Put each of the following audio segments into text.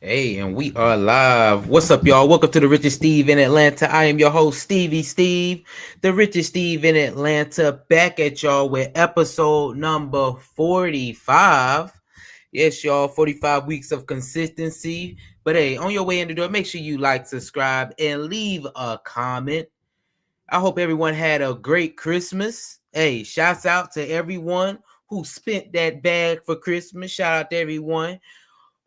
Hey, and we are live. What's up, y'all? Welcome to the Richest Steve in Atlanta. I am your host, Stevie Steve, the Richest Steve in Atlanta, back at y'all with episode number 45. Yes, y'all, 45 weeks of consistency. But hey, on your way in the door, make sure you like, subscribe, and leave a comment. I hope everyone had a great Christmas. Hey, shouts out to everyone who spent that bag for Christmas. Shout out to everyone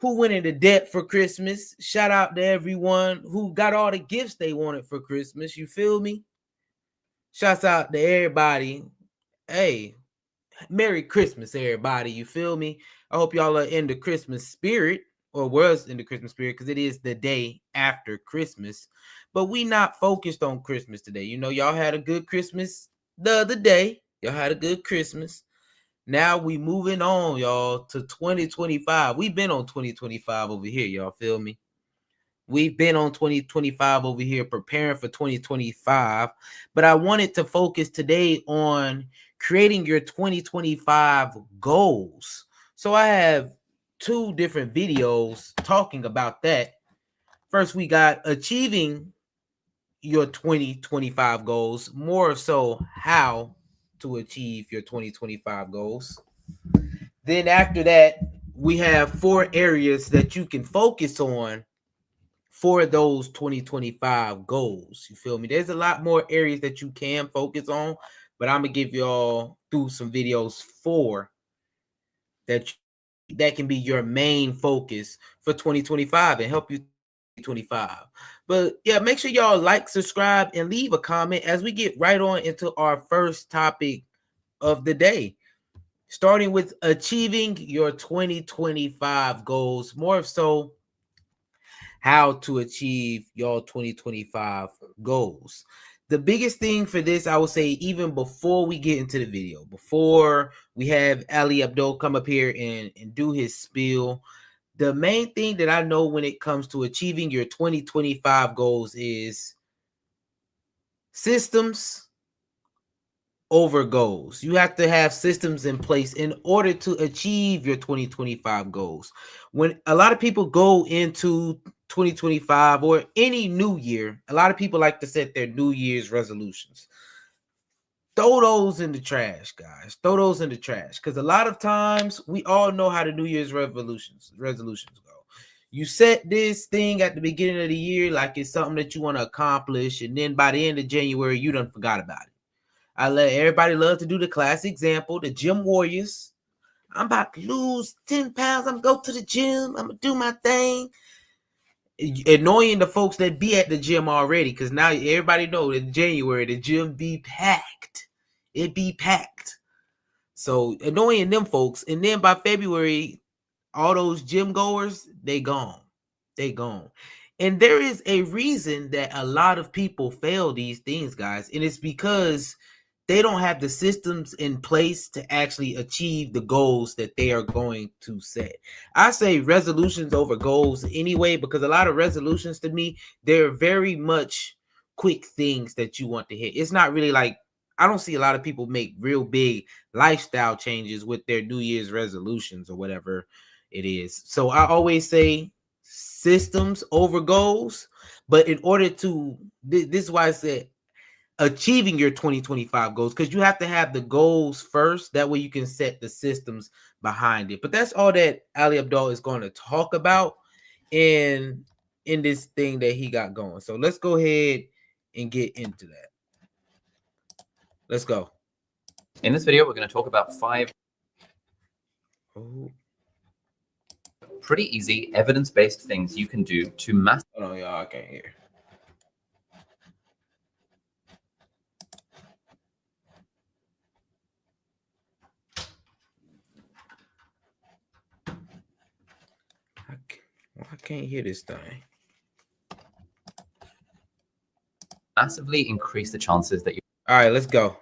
who went into debt for Christmas. Shout out to everyone who got all the gifts they wanted for Christmas. You feel me? Shouts out to everybody. Hey, Merry Christmas, everybody. You feel me? I hope y'all are in the Christmas spirit, or was in the Christmas spirit, because it is the day after Christmas. But we not focused on Christmas today. You know, y'all had a good Christmas the other day. Y'all had a good Christmas. Now we moving on, y'all, to 2025. We've been on 2025 over here, y'all feel me? We've been on 2025 over here preparing for 2025, but I wanted to focus today on creating your 2025 goals. So I have two different videos talking about that. First, we got achieving your 2025 goals, more so how to achieve your 2025 goals. Then after that, we have 4 areas that you can focus on for those 2025 goals. You feel me? There's a lot more areas that you can focus on, but I'm gonna give y'all through some videos that that can be your main focus for 2025 and help you 2025. But yeah, make sure y'all like, subscribe, and leave a comment as we get right on into our first topic of the day, starting with achieving your 2025 goals, more so how to achieve your 2025 goals. The biggest thing for this, I would say, even before we get into the video, before we have Ali Abdul come up here and do his spiel, the main thing that I know when it comes to achieving your 2025 goals is systems over goals. You have to have systems in place in order to achieve your 2025 goals. When a lot of people go into 2025 or any new year, a lot of people like to set their New Year's resolutions. Throw those in the trash, guys. Throw those in the trash, because a lot of times we all know how the New Year's resolutions go. You set this thing at the beginning of the year like it's something that you want to accomplish, and then by the end of January, you done forgot about it. I let everybody love to do the classic example, the gym warriors. I'm about to lose 10 pounds. I'm going to go to the gym. I'm going to do my thing. Annoying the folks that be at the gym already, because now everybody know in January, the gym be packed. It be packed. So annoying them folks. And then by February, all those gym goers, they gone. They gone. And there is a reason that a lot of people fail these things, guys. And it's because they don't have the systems in place to actually achieve the goals that they are going to set. I say resolutions over goals anyway, because a lot of resolutions to me, they're very much quick things that you want to hit. It's not really like, I don't see a lot of people make real big lifestyle changes with their New Year's resolutions or whatever it is. So I always say systems over goals. But in order to, this is why I said achieving your 2025 goals, because you have to have the goals first. That way you can set the systems behind it. But that's all that Ali Abdul is going to talk about in this thing that he got going. So let's go ahead and get into that. Let's go. In this video, we're going to talk about 5 pretty easy evidence-based things you can do to master. Oh, y'all, I can't hear. I can't hear this thing. Massively increase the chances that you. All right, let's go.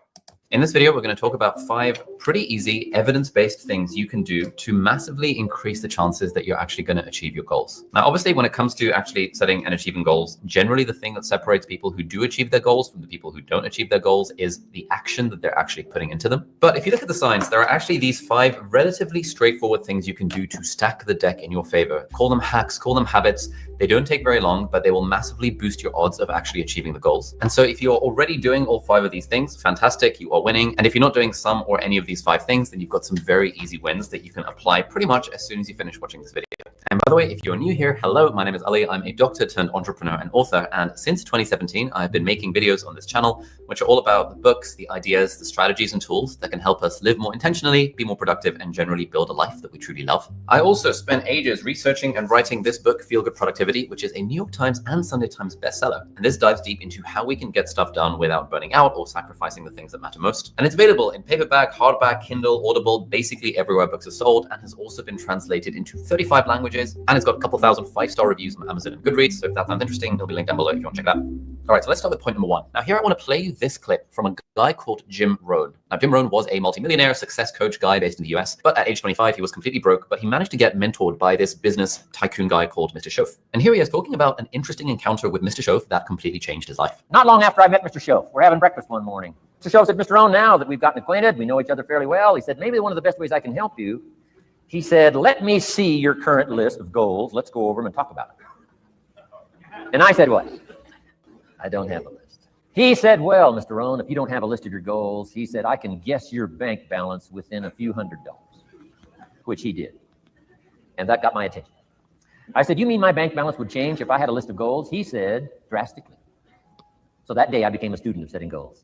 In this video, we're going to talk about 5 pretty easy evidence-based things you can do to massively increase the chances that you're actually going to achieve your goals. Now, obviously, when it comes to actually setting and achieving goals, generally the thing that separates people who do achieve their goals from the people who don't achieve their goals is the action that they're actually putting into them. But if you look at the science, there are actually these 5 relatively straightforward things you can do to stack the deck in your favor. Call them hacks, call them habits. They don't take very long, but they will massively boost your odds of actually achieving the goals. And so if you're already doing all 5 of these things, fantastic, you are winning. And if you're not doing some or any of these 5 things, then you've got some very easy wins that you can apply pretty much as soon as you finish watching this video. And by the way, if you're new here, hello, my name is Ali. I'm a doctor turned entrepreneur and author. And since 2017, I've been making videos on this channel, which are all about the books, the ideas, the strategies and tools that can help us live more intentionally, be more productive, and generally build a life that we truly love. I also spent ages researching and writing this book, Feel Good Productivity, which is a New York Times and Sunday Times bestseller. And this dives deep into how we can get stuff done without burning out or sacrificing the things that matter most. And it's available in paperback, hardback, Kindle, Audible, basically everywhere books are sold, and has also been translated into 35 languages. And it's got a couple thousand 5-star reviews on Amazon and Goodreads. So if that sounds interesting, it'll be linked down below if you want to check that out. All right, so let's start with point number 1. Now here I want to play you this clip from a guy called Jim Rohn. Now Jim Rohn was a multimillionaire success coach guy based in the US, but at age 25, he was completely broke, but he managed to get mentored by this business tycoon guy called Mr. Shoaff. And here he is talking about an interesting encounter with Mr. Shoaff that completely changed his life. Not long after I met Mr. Shoaff, we're having breakfast one morning. Mr. Shoaff said, Mr. Rohn, now that we've gotten acquainted, we know each other fairly well, he said, maybe one of the best ways I can help you, he said, let me see your current list of goals. Let's go over them and talk about it. And I said, what? I don't have a list. He said, well, Mr. Rohn, if you don't have a list of your goals, he said, I can guess your bank balance within a few $100s, which he did. And that got my attention. I said, you mean my bank balance would change if I had a list of goals? He said, drastically. So that day I became a student of setting goals.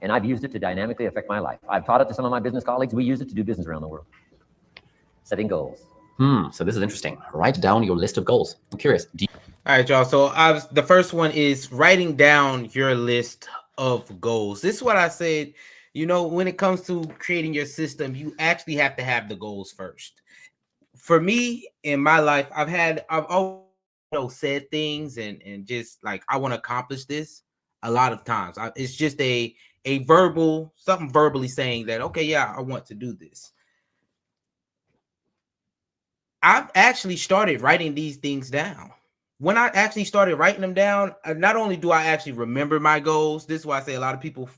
And I've used it to dynamically affect my life. I've taught it to some of my business colleagues. We use it to do business around the world. Setting goals. So this is interesting. Write down your list of goals. I'm curious. All right, y'all. So the first one is writing down your list of goals. This is what I said. You know, when it comes to creating your system, you actually have to have the goals first. For me, in my life, I've always said things and just like, I want to accomplish this a lot of times. It's just a verbal, something verbally saying that, okay, yeah, I want to do this. I've actually started writing these things down. When I actually started writing them down, not only do I actually remember my goals, this is why I say a lot of people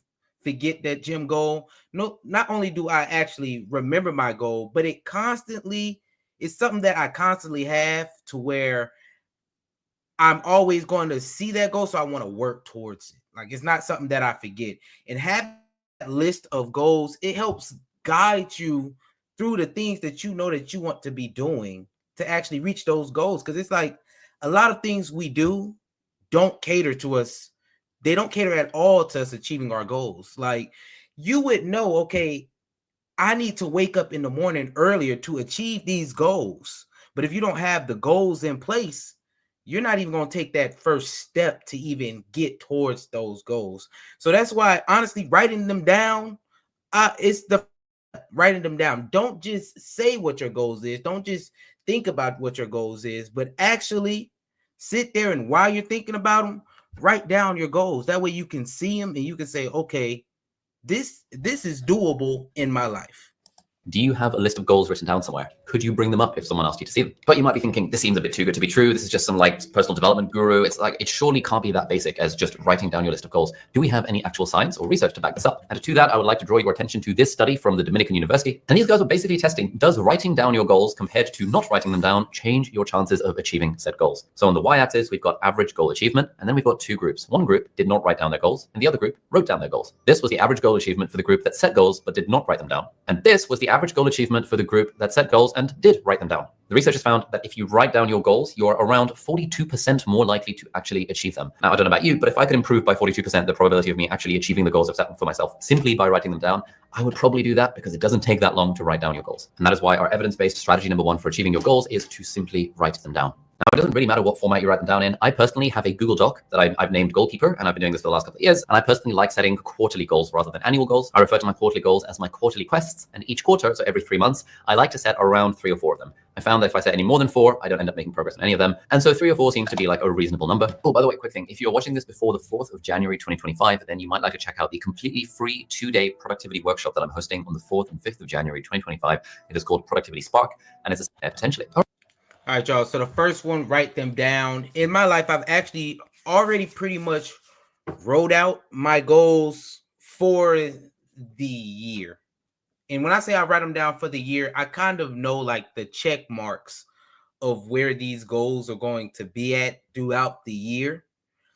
forget that gym goal. No, not only do I actually remember my goal, but it's something that I constantly have to where I'm always going to see that goal. So I want to work towards it. Like, it's not something that I forget. And having that list of goals, it helps guide you through the things that you know that you want to be doing to actually reach those goals. Because it's like a lot of things we do don't cater to us. They don't cater at all to us achieving our goals. Like, you would know, okay, I need to wake up in the morning earlier to achieve these goals. But if you don't have the goals in place, you're not even going to take that first step to even get towards those goals. So that's why, honestly, writing them down, writing them down. Don't just say what your goals is. Don't just think about what your goals is, but actually sit there, and while you're thinking about them, write down your goals. That way you can see them and you can say, okay, this is doable in my life. Do you have a list of goals written down somewhere? Could you bring them up if someone asked you to see them? But you might be thinking, this seems a bit too good to be true. This is just some like personal development guru. It's like, it surely can't be that basic as just writing down your list of goals. Do we have any actual science or research to back this up? And to that, I would like to draw your attention to this study from the Dominican University. And these guys were basically testing, does writing down your goals compared to not writing them down change your chances of achieving said goals? So on the y-axis, we've got average goal achievement, and then we've got 2 groups. One group did not write down their goals, and the other group wrote down their goals. This was the average goal achievement for the group that set goals but did not write them down. And this was the average goal achievement for the group that set goals and did write them down. The researchers found that if you write down your goals, you're around 42% more likely to actually achieve them. Now, I don't know about you, but if I could improve by 42% the probability of me actually achieving the goals I've set for myself simply by writing them down, I would probably do that because it doesn't take that long to write down your goals. And that is why our evidence-based strategy number 1 for achieving your goals is to simply write them down. Now, it doesn't really matter what format you write them down in. I personally have a Google Doc that I've named Goalkeeper, and I've been doing this for the last couple of years. And I personally like setting quarterly goals rather than annual goals. I refer to my quarterly goals as my quarterly quests. And each quarter, so every 3 months, I like to set around 3 or 4 of them. I found that if I set any more than 4, I don't end up making progress on any of them. And so 3 or 4 seems to be like a reasonable number. Oh, by the way, quick thing. If you're watching this before the 4th of January, 2025, then you might like to check out the completely free 2-day productivity workshop that I'm hosting on the 4th and 5th of January, 2025. It is called Productivity Spark, and it's potentially. All right, y'all. So the first one, write them down. In my life, I've actually already pretty much wrote out my goals for the year. And when I say I write them down for the year, I kind of know like the check marks of where these goals are going to be at throughout the year.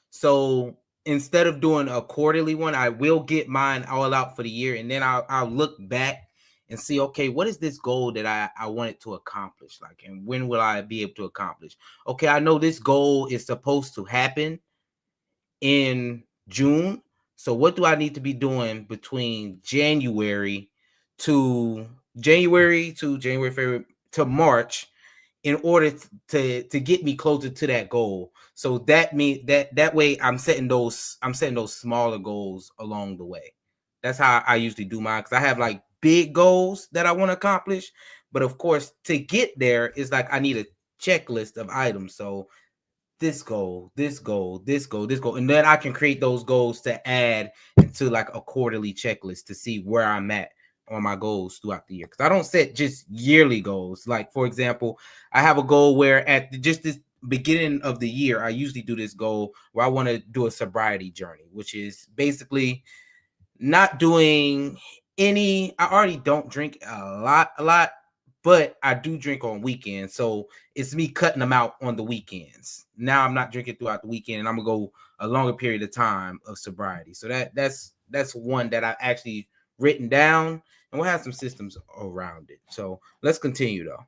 So instead of doing a quarterly one, I will get mine all out for the year. And then I'll look back and see, okay, what is this goal that I wanted to accomplish? Like, and when will I be able to accomplish? Okay, I know this goal is supposed to happen in June. So what do I need to be doing between January, February to March in order to get me closer to that goal? So that means that way I'm setting those smaller goals along the way. That's how I usually do mine, because I have like big goals that I want to accomplish, but of course to get there is like I need a checklist of items. So this goal, this goal, this goal, this goal, and then I can create those goals to add into like a quarterly checklist to see where I'm at on my goals throughout the year. Because I don't set just yearly goals. Like, for example, I have a goal where at just this beginning of the year, I usually do this goal where I want to do a sobriety journey, which is basically not doing any. I already don't drink a lot, but I do drink on weekends. So it's me cutting them out on the weekends. Now I'm not drinking throughout the weekend, and I'm gonna go a longer period of time of sobriety. So that's one that I actually written down, and we'll have some systems around it. So let's continue though.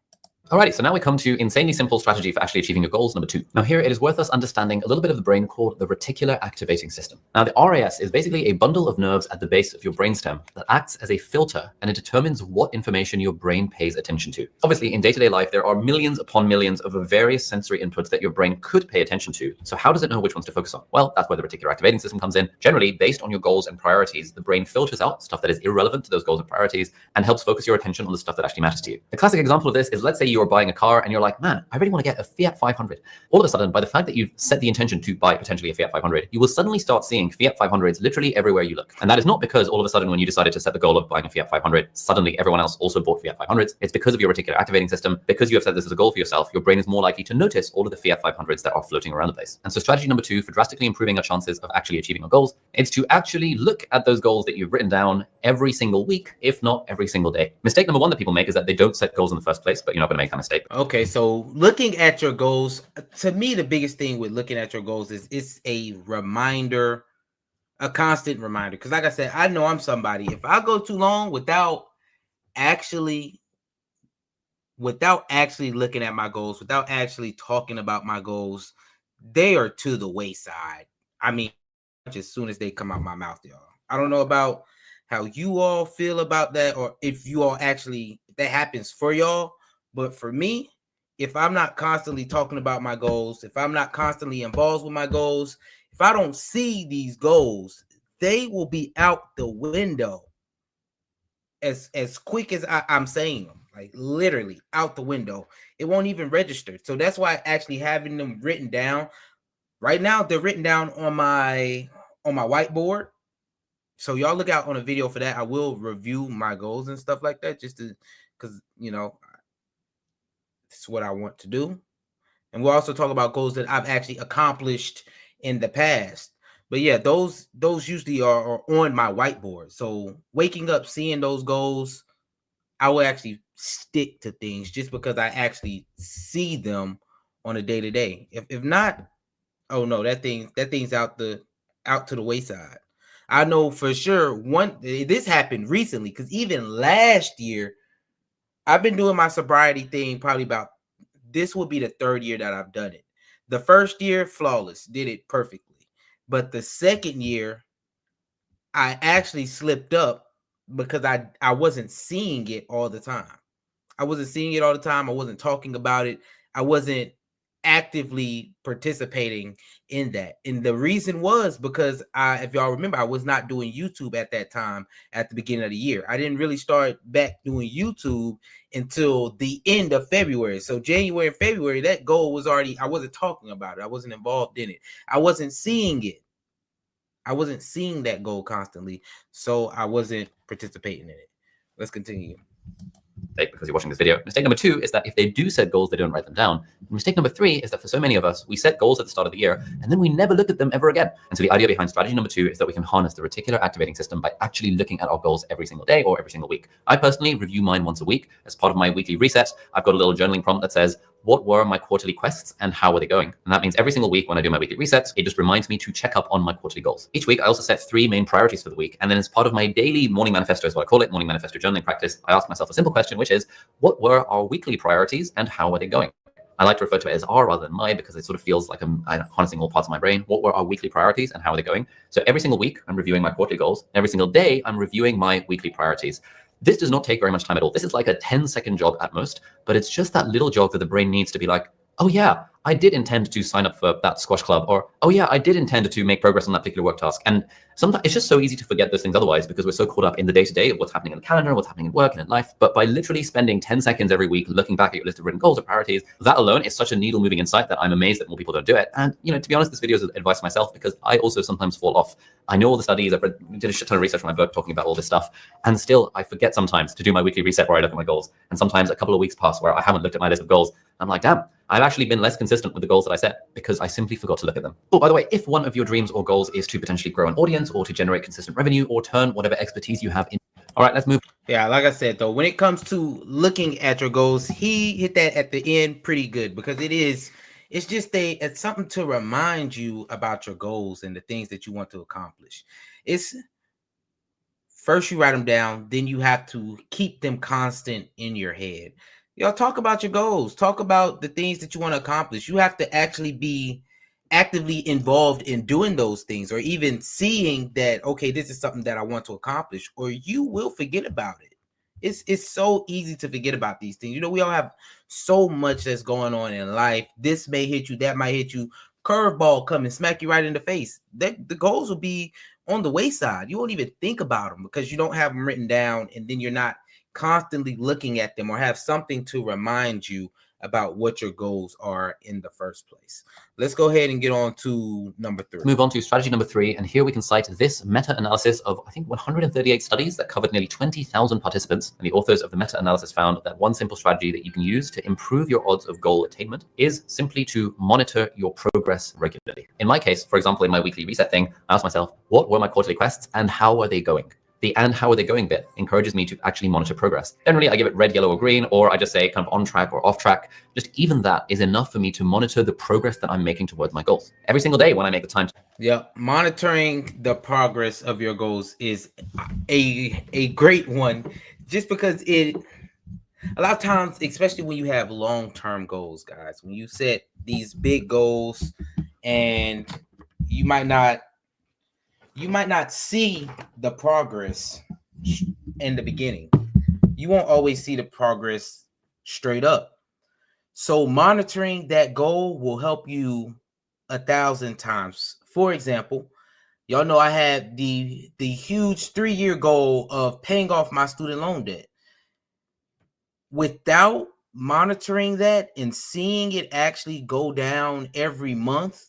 Alrighty, so now we come to insanely simple strategy for actually achieving your goals, number 2. Now here it is worth us understanding a little bit of the brain called the reticular activating system. Now the RAS is basically a bundle of nerves at the base of your brainstem that acts as a filter, and it determines what information your brain pays attention to. Obviously in day-to-day life, there are millions upon millions of various sensory inputs that your brain could pay attention to. So how does it know which ones to focus on? Well, that's where the reticular activating system comes in. Generally, based on your goals and priorities, the brain filters out stuff that is irrelevant to those goals and priorities and helps focus your attention on the stuff that actually matters to you. The classic example of this is, let's say you're buying a car and you're like, man, I really want to get a Fiat 500. All of a sudden, by the fact that you've set the intention to buy potentially a Fiat 500, you will suddenly start seeing Fiat 500s literally everywhere you look. And that is not because all of a sudden when you decided to set the goal of buying a Fiat 500, suddenly everyone else also bought Fiat 500s. It's because of your reticular activating system. Because you have set this as a goal for yourself, your brain is more likely to notice all of the Fiat 500s that are floating around the place. And so strategy number 2 for drastically improving our chances of actually achieving our goals is to actually look at those goals that you've written down every single week, if not every single day. Mistake number 1 that people make is that they don't set goals in the first place, but you're not going to make that mistake. Okay, so looking at your goals, to me, the biggest thing with looking at your goals is it's a reminder, a constant reminder. Because like I said, I know I'm somebody. If I go too long without actually looking at my goals, without actually talking about my goals, they are to the wayside. I mean, as soon as they come out my mouth, y'all. I don't know about how you all feel about that, or if you all actually, if that happens for y'all. But for me, if I'm not constantly talking about my goals, if I'm not constantly involved with my goals, if I don't see these goals, they will be out the window as quick as I'm saying them, like literally out the window. It won't even register. So that's why actually having them written down right now, they're written down on my whiteboard. So y'all look out on a video for that. I will review my goals and stuff like that, just to, because it's what I want to do. And we'll also talk about goals that I've actually accomplished in the past. But yeah, those usually are on my whiteboard. So waking up, seeing those goals, I will actually stick to things just because I actually see them on a day to day. If not, oh no, that thing's out to the wayside. I know for sure this happened recently, because even last year, I've been doing my sobriety thing probably about, this will be the 3rd year that I've done it. The first year, flawless, did it perfectly. But the second year, I actually slipped up because I wasn't seeing it all the time. I wasn't seeing it all the time. I wasn't talking about it. I wasn't actively participating in that. And the reason was because if y'all remember, I was not doing YouTube at that time at the beginning of the year. I didn't really start back doing YouTube until the end of February. So January and February, that goal was already, I wasn't talking about it. I wasn't involved in it. I wasn't seeing it. I wasn't seeing that goal constantly. So I wasn't participating in it. Let's continue. Because you're watching this video. Mistake number 2 is that if they do set goals, they don't write them down. And mistake number 3 is that for so many of us, we set goals at the start of the year and then we never look at them ever again. And so the idea behind strategy number 2 is that we can harness the reticular activating system by actually looking at our goals every single day or every single week. I personally review mine once a week as part of my weekly reset. I've got a little journaling prompt that says, what were my quarterly quests and how are they going? And that means every single week when I do my weekly resets, it just reminds me to check up on my quarterly goals. Each week, I also set 3 main priorities for the week. And then as part of my daily morning manifesto is what I call it, morning manifesto journaling practice, I ask myself a simple question, which is, what were our weekly priorities and how are they going? I like to refer to it as R rather than my because it sort of feels like I'm harnessing all parts of my brain. What were our weekly priorities and how are they going? So every single week, I'm reviewing my quarterly goals. Every single day, I'm reviewing my weekly priorities. This does not take very much time at all. This is like a 10-second jog at most, but it's just that little jog that the brain needs to be like, oh yeah, I did intend to sign up for that squash club, or oh yeah, I did intend to make progress on that particular work task. And sometimes it's just so easy to forget those things otherwise because we're so caught up in the day-to-day of what's happening in the calendar, what's happening in work and in life. But by literally spending 10 seconds every week looking back at your list of written goals or priorities, that alone is such a needle-moving insight that I'm amazed that more people don't do it. And to be honest, this video is advice for myself because I also sometimes fall off. I know all the studies, did a shit ton of research for my book talking about all this stuff, and still I forget sometimes to do my weekly reset where I look at my goals. And sometimes a couple of weeks pass where I haven't looked at my list of goals. I'm like, damn, I've actually been less consistent with the goals that I set because I simply forgot to look at them. Oh, by the way, if one of your dreams or goals is to potentially grow an audience or to generate consistent revenue or turn whatever expertise you have in. All right, let's move. Yeah, like I said, though, when it comes to looking at your goals, he hit that at the end pretty good because it's just it's something to remind you about your goals and the things that you want to accomplish. It's first you write them down, then you have to keep them constant in your head. Y'all talk about your goals, talk about the things that you want to accomplish. You have to actually be actively involved in doing those things or even seeing that, okay, this is something that I want to accomplish, or you will forget about it. It's so easy to forget about these things. We all have so much that's going on in life. This may hit you, that might hit you. Curveball come and smack you right in the face. The goals will be on the wayside. You won't even think about them because you don't have them written down, and then you're not constantly looking at them or have something to remind you about what your goals are in the first place. Let's go ahead and get on to number 3. Move on to strategy number 3. And here we can cite this meta-analysis of, I think, 138 studies that covered nearly 20,000 participants. And the authors of the meta-analysis found that one simple strategy that you can use to improve your odds of goal attainment is simply to monitor your progress regularly. In my case, for example, in my weekly reset thing, I asked myself, what were my quarterly quests and how are they going? The and how are they going bit encourages me to actually monitor progress. Generally, I give it red, yellow, or green, or I just say kind of on track or off track. Just even that is enough for me to monitor the progress that I'm making towards my goals. Every single day when I make the time. Yeah, monitoring the progress of your goals is a great one just because a lot of times, especially when you have long-term goals, guys, when you set these big goals and you might not see the progress in the beginning. You won't always see the progress straight up. So monitoring that goal will help you 1,000 times. For example, y'all know I had the huge 3-year goal of paying off my student loan debt. Without monitoring that and seeing it actually go down every month,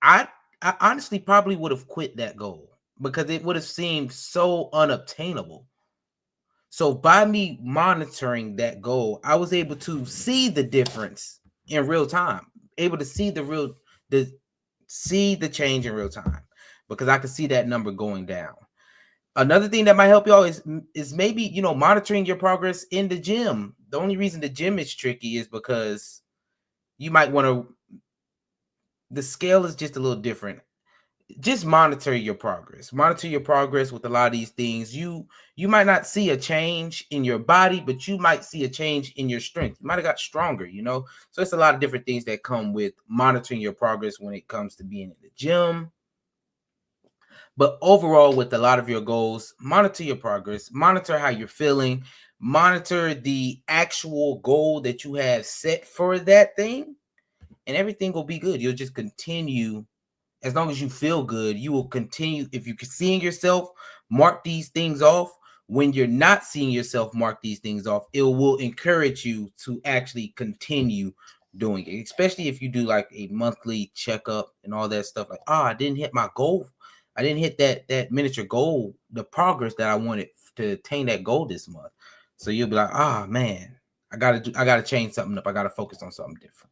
I honestly probably would have quit that goal because it would have seemed so unobtainable. So by me monitoring that goal, I was able to see the difference in real time, able to see the change in real time because I could see that number going down. Another thing that might help y'all is maybe, monitoring your progress in the gym. The only reason the gym is tricky is because you might want to, the scale is just a little different. Just monitor your progress. Monitor your progress with a lot of these things. You might not see a change in your body, but you might see a change in your strength. You might have got stronger, So it's a lot of different things that come with monitoring your progress when it comes to being in the gym. But overall, with a lot of your goals, monitor your progress, monitor how you're feeling, monitor the actual goal that you have set for that thing. and everything will be good. You'll just continue. As long as you feel good, you will continue. If you're seeing yourself mark these things off, when you're not seeing yourself mark these things off, it will encourage you to actually continue doing it. Especially if you do like a monthly checkup and all that stuff. Like, I didn't hit my goal. I didn't hit that miniature goal, the progress that I wanted to attain that goal this month. So you'll be like, man, I gotta change something up. I gotta focus on something different.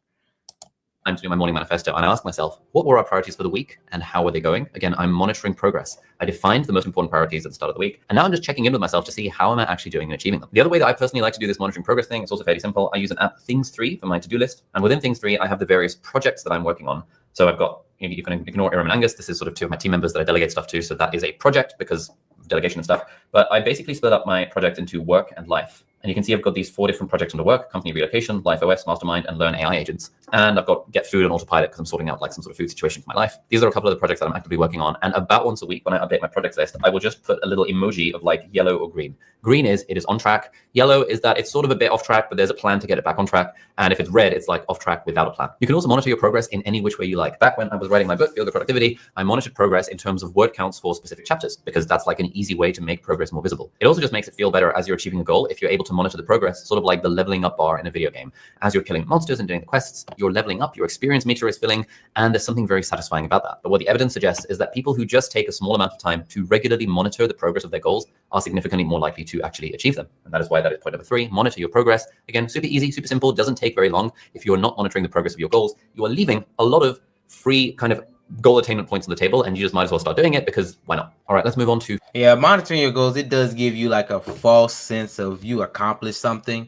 I'm doing my morning manifesto and I ask myself, what were our priorities for the week and how were they going? Again, I'm monitoring progress. I defined the most important priorities at the start of the week. And now I'm just checking in with myself to see how am I actually doing in achieving them. The other way that I personally like to do this monitoring progress thing, it's also fairly simple. I use an app, Things3, for my to-do list. And within Things3, I have the various projects that I'm working on. So I've got, you can ignore Aram and Angus. This is sort of two of my team members that I delegate stuff to. So that is a project because of delegation and stuff. But I basically split up my project into work and life. And you can see I've got these 4 different projects under work: company relocation, life OS, mastermind, and learn AI agents. And I've got get food and autopilot because I'm sorting out like some sort of food situation for my life. These are a couple of the projects that I'm actively working on. And about once a week when I update my projects list, I will just put a little emoji of like yellow or green. Green is it is on track. Yellow is that it's sort of a bit off track, but there's a plan to get it back on track. And if it's red, it's like off track without a plan. You can also monitor your progress in any which way you like. Back when I was writing my book, Field of Productivity, I monitored progress in terms of word counts for specific chapters because that's like an easy way to make progress more visible. It also just makes it feel better as you're achieving a goal if you're able to monitor the progress, sort of like the leveling up bar in a video game. As you're killing monsters and doing the quests, you're leveling up, your experience meter is filling, and there's something very satisfying about that. But what the evidence suggests is that people who just take a small amount of time to regularly monitor the progress of their goals are significantly more likely to actually achieve them. And that is why that is point number 3, monitor your progress. Again, super easy, super simple, doesn't take very long. If you're not monitoring the progress of your goals, you are leaving a lot of free kind of goal attainment points on the table, and you just might as well start doing it because why not? All right, let's move on to monitoring your goals. It does give you like a false sense of you accomplished something,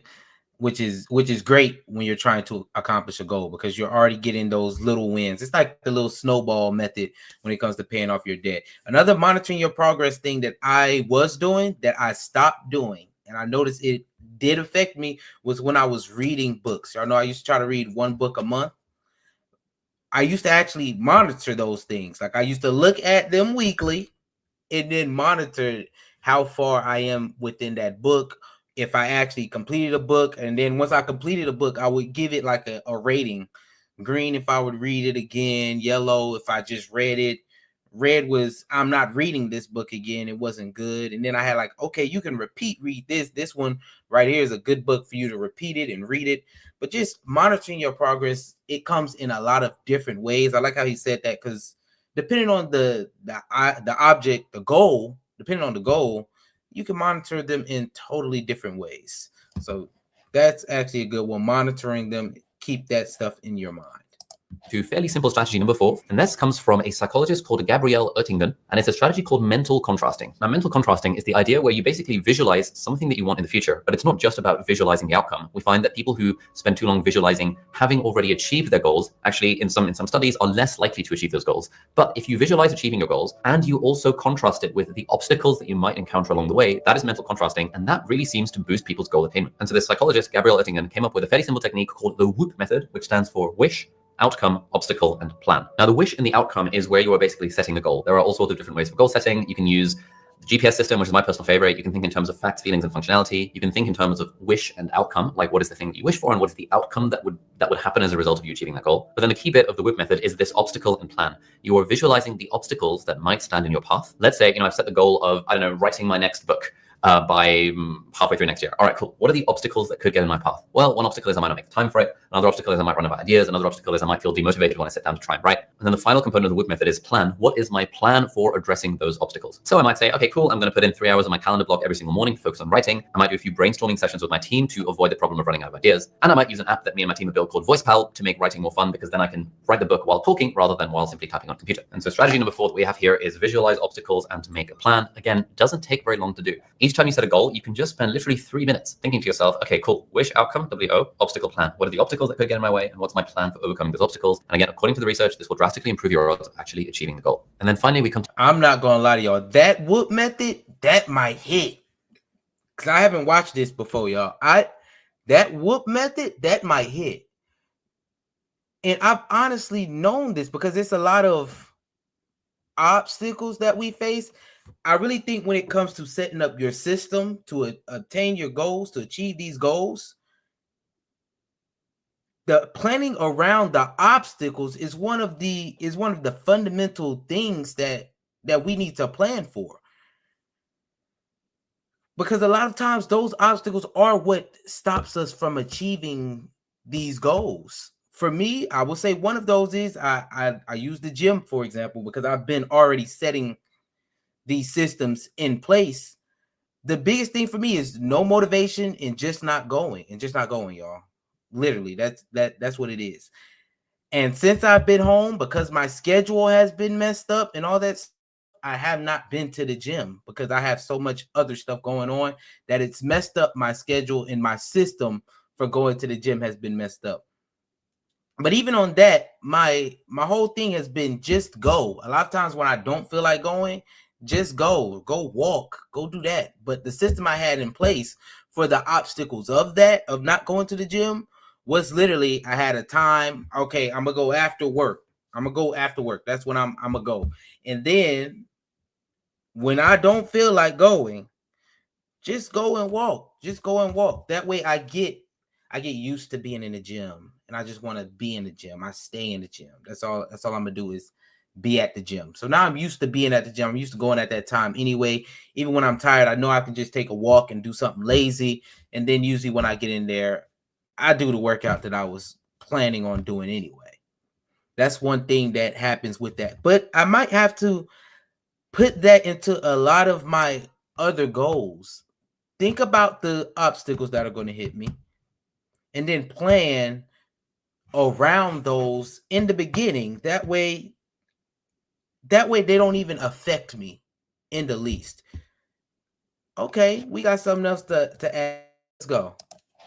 which is great when you're trying to accomplish a goal because you're already getting those little wins. It's like the little snowball method when it comes to paying off your debt. Another monitoring your progress thing that I was doing that I stopped doing, and I noticed it did affect me, was when I was reading books. Y'all know I used to try to read 1 book a month. I used to actually monitor those things. Like I used to look at them weekly and then monitor how far I am within that book, if I actually completed a book. And then once I completed a book, I would give it like a rating. Green if I would read it again, yellow if I just read it, red was I'm not reading this book again, it wasn't good. And then I had like, okay, you can read this one right here is a good book for you to repeat it and read it. But just monitoring your progress, it comes in a lot of different ways. I like how he said that, because depending on the object, the goal, depending on the goal, you can monitor them in totally different ways. So that's actually a good one. Monitoring them, keep that stuff in your mind. To fairly simple strategy number 4, and this comes from a psychologist called Gabrielle Oettingen, and it's a strategy called mental contrasting. Now, mental contrasting is the idea where you basically visualize something that you want in the future, but it's not just about visualizing the outcome. We find that people who spend too long visualizing having already achieved their goals, actually in some studies, are less likely to achieve those goals. But if you visualize achieving your goals and you also contrast it with the obstacles that you might encounter along the way, that is mental contrasting, and that really seems to boost people's goal attainment. And so this psychologist, Gabrielle Oettingen, came up with a fairly simple technique called the WHOOP method, which stands for wish, outcome, obstacle, and plan. Now, the wish and the outcome is where you are basically setting the goal. There are all sorts of different ways for goal setting. You can use the GPS system, which is my personal favorite. You can think in terms of facts, feelings, and functionality. You can think in terms of wish and outcome, like what is the thing that you wish for and what is the outcome that would happen as a result of you achieving that goal. But then the key bit of the WHOOP method is this obstacle and plan. You are visualizing the obstacles that might stand in your path. Let's say, I've set the goal of, writing my next book by halfway through next year. All right, cool. What are the obstacles that could get in my path? Well, one obstacle is I might not make time for it. Another obstacle is I might run out of ideas. Another obstacle is I might feel demotivated when I sit down to try and write. And then the final component of the WHOOP method is plan. What is my plan for addressing those obstacles? So I might say, okay, cool. I'm going to put in 3 hours on my calendar block every single morning to focus on writing. I might do a few brainstorming sessions with my team to avoid the problem of running out of ideas. And I might use an app that me and my team have built called VoicePal to make writing more fun, because then I can write the book while talking rather than while simply typing on a computer. And so strategy number 4 that we have here is visualize obstacles and to make a plan. Again, doesn't take very long to do. Each time you set a goal, you can just spend literally 3 minutes thinking to yourself, okay, cool, wish, outcome, W-O, obstacle, plan. What are the obstacles that could get in my way, and what's my plan for overcoming those obstacles? And again, according to the research, this will drastically improve your odds of actually achieving the goal. And then finally, we come to... I'm not going to lie to y'all. That WHOOP method, that might hit. Because I haven't watched this before, y'all. That WHOOP method, that might hit. And I've honestly known this because it's a lot of obstacles that we face. I really think when it comes to setting up your system to attain your goals, to achieve these goals, the planning around the obstacles is one of the fundamental things that we need to plan for, because a lot of times those obstacles are what stops us from achieving these goals. For me, I will say one of those is I use the gym, for example, because I've been already setting these systems in place. The biggest thing for me is no motivation and just not going, y'all. Literally, that's what it is. And since I've been home, because my schedule has been messed up and all that stuff, I have not been to the gym because I have so much other stuff going on that it's messed up my schedule, and my system for going to the gym has been messed up. But even on that, my whole thing has been just go. A lot of times when I don't feel like going, just go walk, go do that. But the system I had in place for the obstacles of not going to the gym was literally, I had a time. Okay, I'm gonna go after work. That's when I'm gonna go. And then when I don't feel like going, just go and walk. That way I get used to being in the gym, and I just want to be in the gym. I stay in the gym. That's all I'm gonna do is be at the gym. So now I'm used to being at the gym. I'm used to going at that time anyway. Even when I'm tired, I know I can just take a walk and do something lazy. And then usually when I get in there, I do the workout that I was planning on doing anyway. That's one thing that happens with that. But I might have to put that into a lot of my other goals. Think about the obstacles that are going to hit me, and then plan around those in the beginning. That way they don't even affect me in the least. Okay, we got something else to add. Let's go.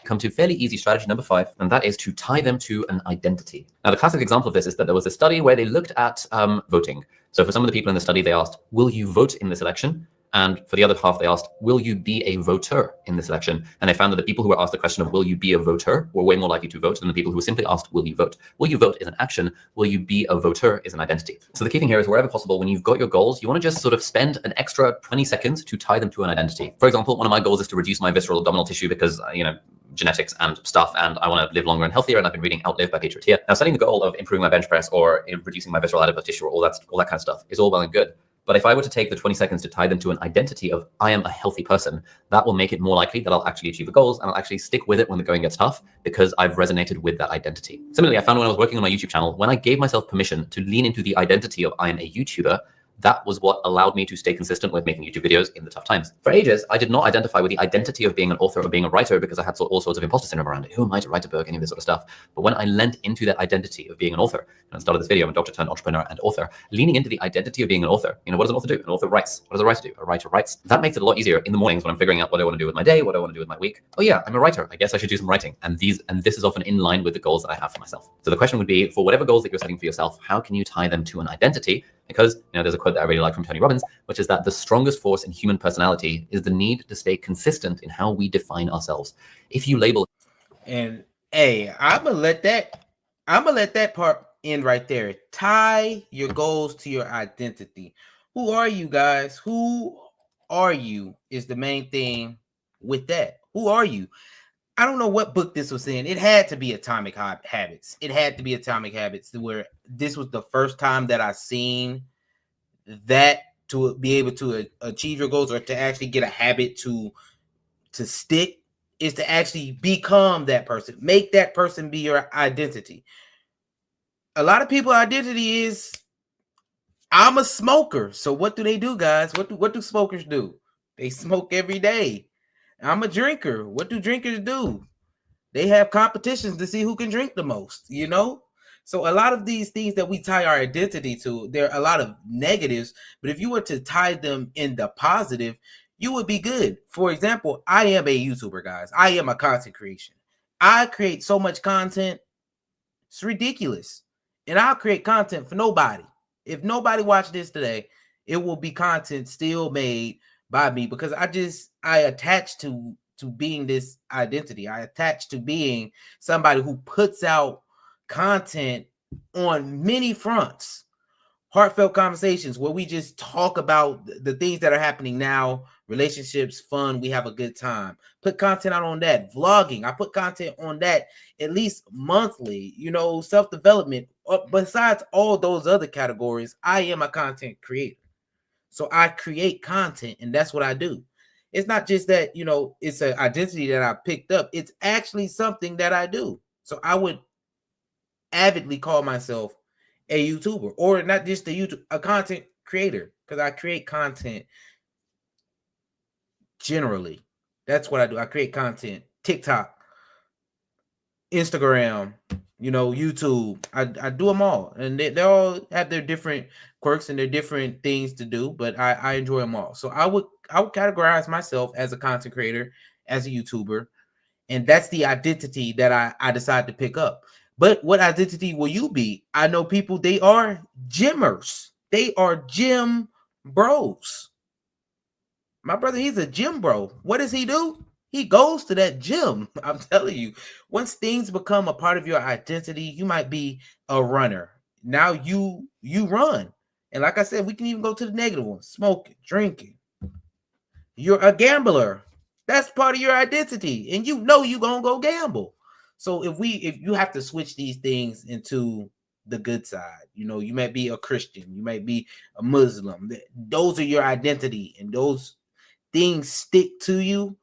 Come to fairly easy strategy number 5, and that is to tie them to an identity. Now, the classic example of this is that there was a study where they looked at voting. So for some of the people in the study, they asked, will you vote in this election? And for the other half, they asked, will you be a voter in this election? And they found that the people who were asked the question of, will you be a voter, were way more likely to vote than the people who were simply asked, will you vote? Will you vote is an action. Will you be a voter is an identity. So the key thing here is, wherever possible, when you've got your goals, you want to just sort of spend an extra 20 seconds to tie them to an identity. For example, one of my goals is to reduce my visceral abdominal tissue because, genetics and stuff, and I want to live longer and healthier, and I've been reading Outlive by Peter Attia. Now, setting the goal of improving my bench press or reducing my visceral adipose tissue or all that kind of stuff is all well and good. But if I were to take the 20 seconds to tie them to an identity of I am a healthy person, that will make it more likely that I'll actually achieve the goals, and I'll actually stick with it when the going gets tough because I've resonated with that identity. Similarly, I found when I was working on my YouTube channel, when I gave myself permission to lean into the identity of I am a YouTuber, that was what allowed me to stay consistent with making YouTube videos in the tough times. For ages, I did not identify with the identity of being an author or being a writer because I had all sorts of imposter syndrome around it. Who am I to write a book? Any of this sort of stuff. But when I lent into that identity of being an author, and I started this video, I'm a doctor turned entrepreneur and author, leaning into the identity of being an author. What does an author do? An author writes. What does a writer do? A writer writes. That makes it a lot easier in the mornings when I'm figuring out what I want to do with my day, what I want to do with my week. Oh yeah, I'm a writer. I guess I should do some writing. And this is often in line with the goals that I have for myself. So the question would be, for whatever goals that you're setting for yourself, how can you tie them to an identity? Because there's a quote that I really like from Tony Robbins, which is that the strongest force in human personality is the need to stay consistent in how we define ourselves. If you label, and hey, I'm gonna let that part end right there. Tie your goals to your identity. Who are you, guys? Who are you is the main thing with that. Who are you? I don't know what book this was in. It had to be Atomic Habits. It had to be Atomic Habits, where this was the first time that I seen that to be able to achieve your goals or to actually get a habit to stick is to actually become that person. Make that person be your identity. A lot of people's identity is, I'm a smoker. So what do they do, guys? What do smokers do? They smoke every day. I'm a drinker. What do drinkers do? They have competitions to see who can drink the most, So a lot of these things that we tie our identity to, there are a lot of negatives, but if you were to tie them in the positive, you would be good. For example, I am a YouTuber, guys. I am a content creation. I create so much content. It's ridiculous. And I'll create content for nobody. If nobody watched this today, it will be content still made by me because I attach to being this identity. I attach to being somebody who puts out content on many fronts. Heartfelt conversations where we just talk about the things that are happening now, relationships, fun. We have a good time. Put content out on that. Vlogging, I put content on that at least monthly. Self-development. Besides all those other categories, I am a content creator. So I create content, and that's what I do. It's not just that, it's an identity that I picked up. It's actually something that I do. So I would avidly call myself a YouTuber, or not just a content creator, because I create content generally. That's what I do. I create content. TikTok, Instagram, YouTube. I do them all, and they all have their different quirks and their different things to do, but I enjoy them all. So I would categorize myself as a content creator, as a YouTuber, and that's the identity that I decided to pick up. But what identity will you be? I know people, they are gymmers. They are gym bros. My brother, he's a gym bro. What does he do? He goes to that gym. I'm telling you, once things become a part of your identity, you might be a runner. Now you run. And like I said, we can even go to the negative one: smoking, drinking. You're a gambler. That's part of your identity, and you're gonna go gamble. So if you have to switch these things into the good side, you might be a Christian, you might be a Muslim. Those are your identity, and those things stick to you.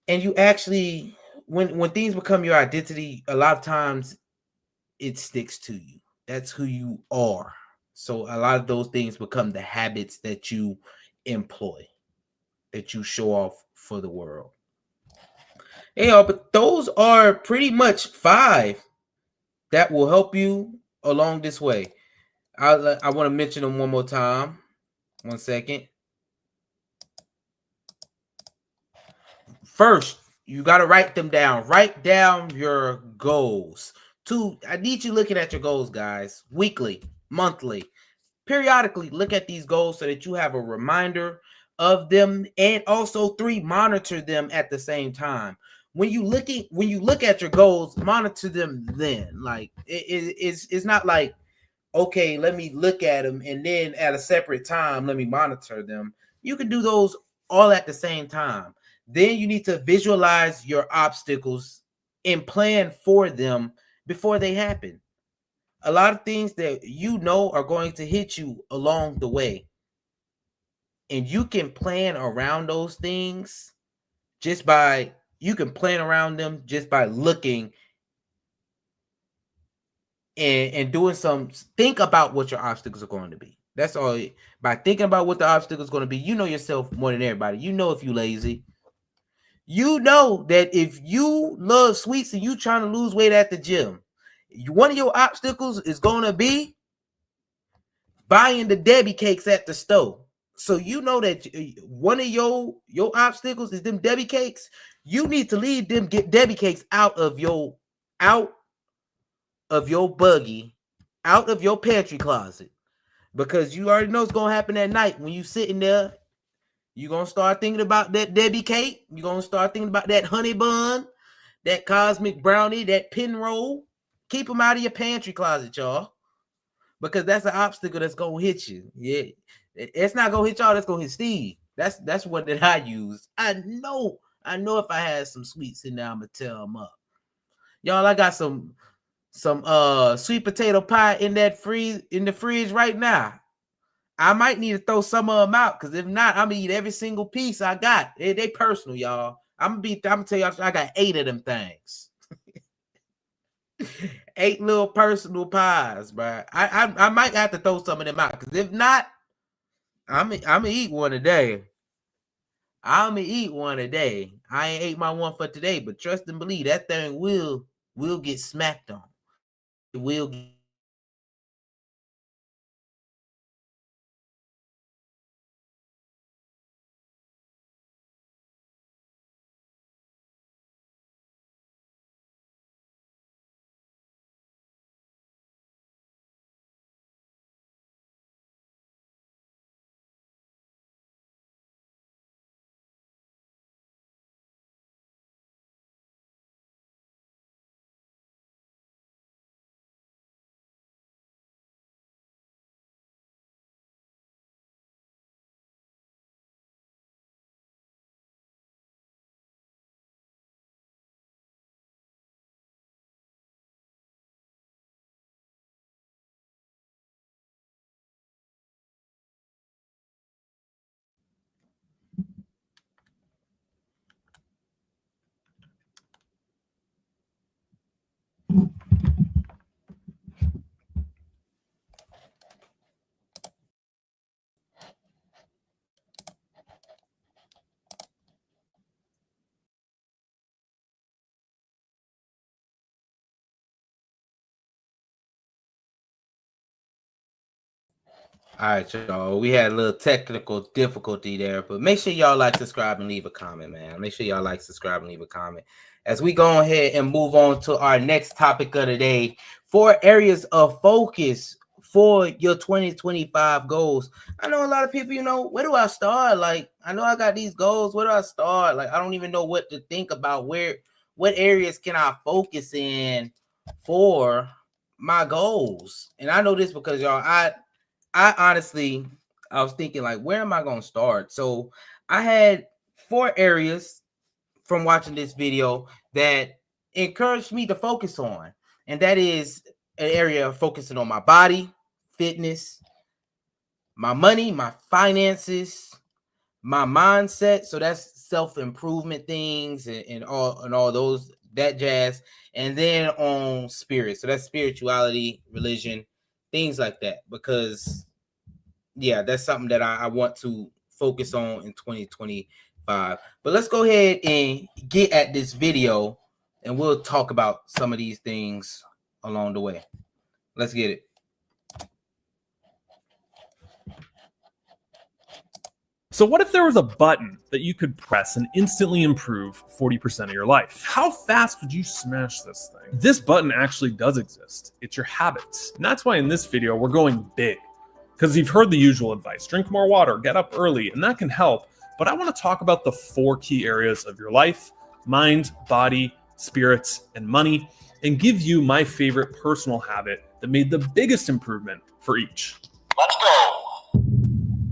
And you actually, when things become your identity, a lot of times it sticks to you. That's who you are. So a lot of those things become the habits that you employ, that you show off for the world. Hey, y'all, but those are pretty much 5 that will help you along this way. I want to mention them one more time. 1 second. First, you got to write them down. Write down your goals. 2, I need you looking at your goals, guys, weekly, monthly. Periodically look at these goals so that you have a reminder of them, and also 3, monitor them at the same time. When you look at your goals, monitor them then. Like it's not like, okay, let me look at them and then at a separate time let me monitor them. You can do those all at the same time. Then you need to visualize your obstacles and plan for them before they happen. A lot of things that are going to hit you along the way, and you can plan around those things just by looking and doing some. Think about what your obstacles are going to be. That's all. By thinking about what the obstacle is going to be, you know yourself more than everybody. You know if you lazy. You know that if you love sweets and you trying to lose weight at the gym, one of your obstacles is going to be buying the Debbie cakes at the store. So you know that one of your obstacles is them Debbie cakes. You need to leave them get Debbie cakes out of your buggy, out of your pantry closet, because you already know it's gonna happen at night when you sitting there. You're gonna start thinking about that Debbie cake. You're gonna start thinking about that honey bun, that cosmic brownie, that pin roll. Keep them out of your pantry closet, y'all, because that's an obstacle that's gonna hit you. Yeah, it's not gonna hit y'all. That's gonna hit Steve. That's what that I use. I know if I had some sweets in there, I'm gonna tear them up. Y'all, I got some sweet potato pie in the fridge right now. I might need to throw some of them out, because if not, I'm gonna eat every single piece I got. They personal, y'all. I'm gonna tell y'all, I got 8 of them things. 8 little personal pies, bro. I might have to throw some of them out, because if not, I'm gonna eat one a day. I'm gonna eat one a day. I ain't ate my one for today, but trust and believe that thing will get smacked on. It will get All right, y'all. We had a little technical difficulty there, but make sure y'all like, subscribe, and leave a comment, man. Make sure y'all like, subscribe, and leave a comment. As we go ahead and move on to our next topic of the day, 4 areas of focus for your 2025 goals. I know a lot of people, where do I start? Like, I know I got these goals. Where do I start? Like, I don't even know what to think about. What areas can I focus in for my goals? And I know this because y'all, I honestly, I was thinking, like, where am I going to start? So I had 4 areas from watching this video that encouraged me to focus on. And that is an area of focusing on my body, fitness, my money, my finances, my mindset. So that's self-improvement things and all those, that jazz. And then on spirit. So that's spirituality, religion, things like that. Because yeah, that's something that I want to focus on in 2025. But let's go ahead and get at this video and we'll talk about some of these things along the way. Let's get it. So what if there was a button that you could press and instantly improve 40% of your life? How fast would you smash this thing? This button actually does exist. It's your habits. And that's why in this video, we're going big. Because you've heard the usual advice, drink more water, get up early, and that can help. But I want to talk about the 4 key areas of your life: mind, body, spirits, and money, and give you my favorite personal habit that made the biggest improvement for each. Let's go.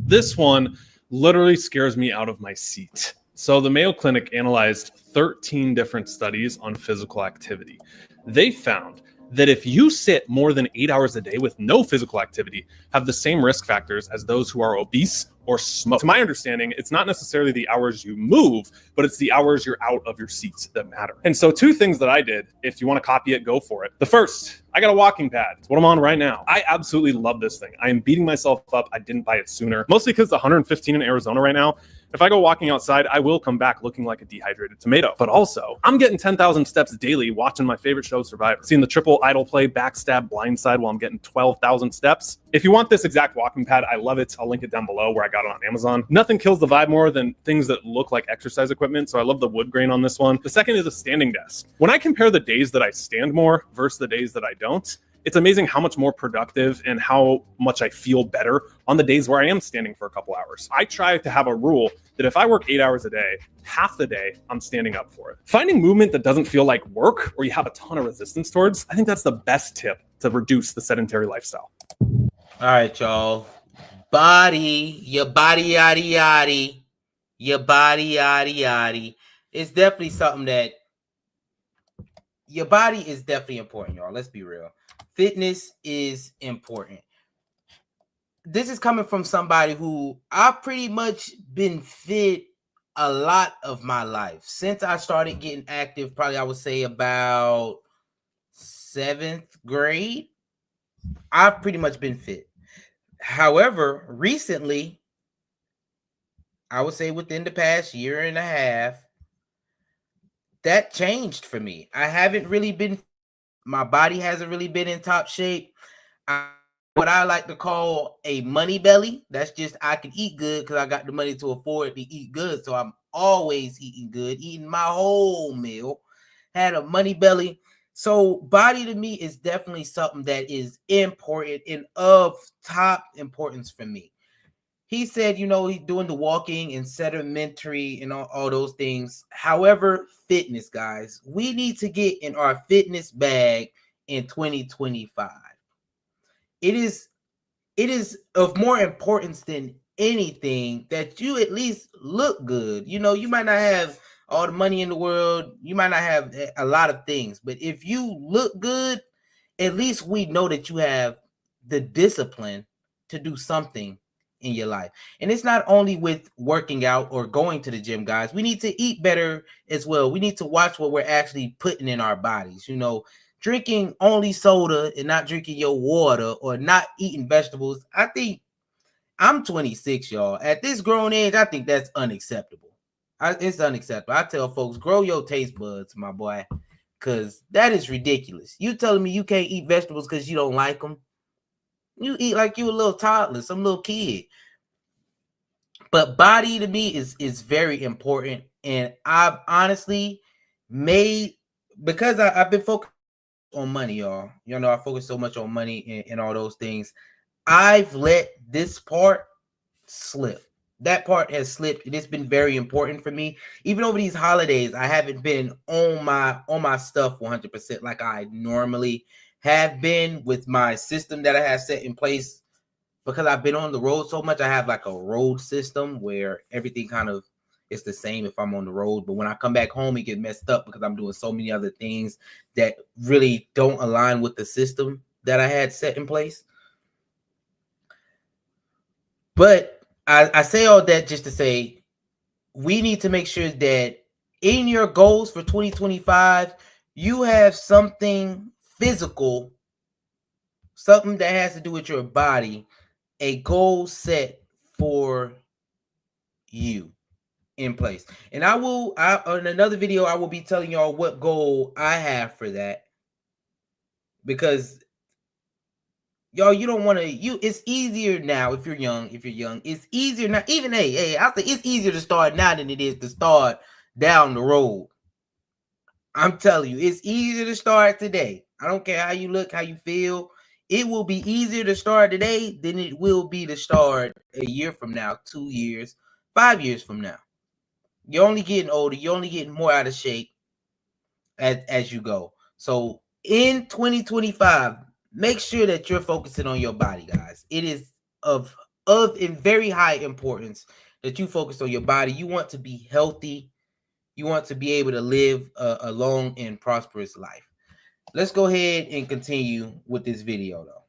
This one literally scares me out of my seat. So the Mayo Clinic analyzed 13 different studies on physical activity. They found that if you sit more than 8 hours a day with no physical activity, have the same risk factors as those who are obese or smoke. To my understanding, it's not necessarily the hours you move, but it's the hours you're out of your seats that matter. And so 2 things that I did, if you want to copy it, go for it. The first, I got a walking pad. It's what I'm on right now. I absolutely love this thing. I am beating myself up. I didn't buy it sooner, mostly because it's 115 in Arizona right now. If I go walking outside, I will come back looking like a dehydrated tomato. But also, I'm getting 10,000 steps daily watching my favorite show, Survivor. Seeing the triple idol play, backstab, blindside while I'm getting 12,000 steps. If you want this exact walking pad, I love it. I'll link it down below where I got it on Amazon. Nothing kills the vibe more than things that look like exercise equipment. So I love the wood grain on this one. The second is a standing desk. When I compare the days that I stand more versus the days that I don't, it's amazing how much more productive and how much I feel better on the days where I am standing for a couple hours. I try to have a rule that if I work 8 hours a day, half the day I'm standing up for it. Finding movement that doesn't feel like work or you have a ton of resistance towards, I think that's the best tip to reduce the sedentary lifestyle. All right, y'all. Your body, yaddy, yaddy. Your body, yaddy, yaddy. It's definitely something that your body is definitely important, y'all. Let's be real. Fitness is important. This is coming from somebody who I've pretty much been fit a lot of my life. Since I started getting active, probably I would say about 7th grade, I've pretty much been fit. However, recently, I would say within the past year and a half, that changed for me. I haven't really been, my body hasn't really been in top shape. What I like to call a money belly. That's just, I can eat good because I got the money to afford to eat good. So I'm always eating good, eating my whole meal, had a money belly. So body to me is definitely something that is important and of top importance for me. He said, he's doing the walking and sedimentary and all those things. However, fitness, guys, we need to get in our fitness bag in 2025. It is of more importance than anything that you at least look good. You might not have all the money in the world. You might not have a lot of things, but if you look good, at least we know that you have the discipline to do something in your life. And it's not only with working out or going to the gym, guys. We need to eat better as well. We need to watch what we're actually putting in our bodies. Drinking only soda and not drinking your water or not eating vegetables. I think I'm 26, y'all. At this grown age, I think that's unacceptable. It's unacceptable. I tell folks, grow your taste buds, my boy, because that is ridiculous. You telling me you can't eat vegetables because you don't like them? You eat like you a little toddler, some little kid. But body to me is very important. And I've honestly made, because I've been focused on money, y'all. You know, I focus so much on money and all those things. I've let this part slip. That part has slipped. It's been very important for me. Even over these holidays, I haven't been on my stuff 100% like I normally have been with my system that I have set in place. Because I've been on the road so much, I have like a road system where everything kind of is the same if I'm on the road. But when I come back home, it gets messed up because I'm doing so many other things that really don't align with the system that I had set in place. But I say all that just to say we need to make sure that in your goals for 2025, you have something physical, something that has to do with your body, a goal set for you in place. And in another video, I will be telling y'all what goal I have for that. Because y'all, you don't want to, it's easier now if you're young. It's easier now. Even I think it's easier to start now than it is to start down the road. I'm telling you, it's easier to start today. I don't care how you look, how you feel. It will be easier to start today than it will be to start a year from now, 2 years, 5 years from now. You're only getting older. You're only getting more out of shape as you go. So in 2025, make sure that you're focusing on your body, guys. It is of in very high importance that you focus on your body. You want to be healthy. You want to be able to live a long and prosperous life. Let's go ahead and continue with this video, though.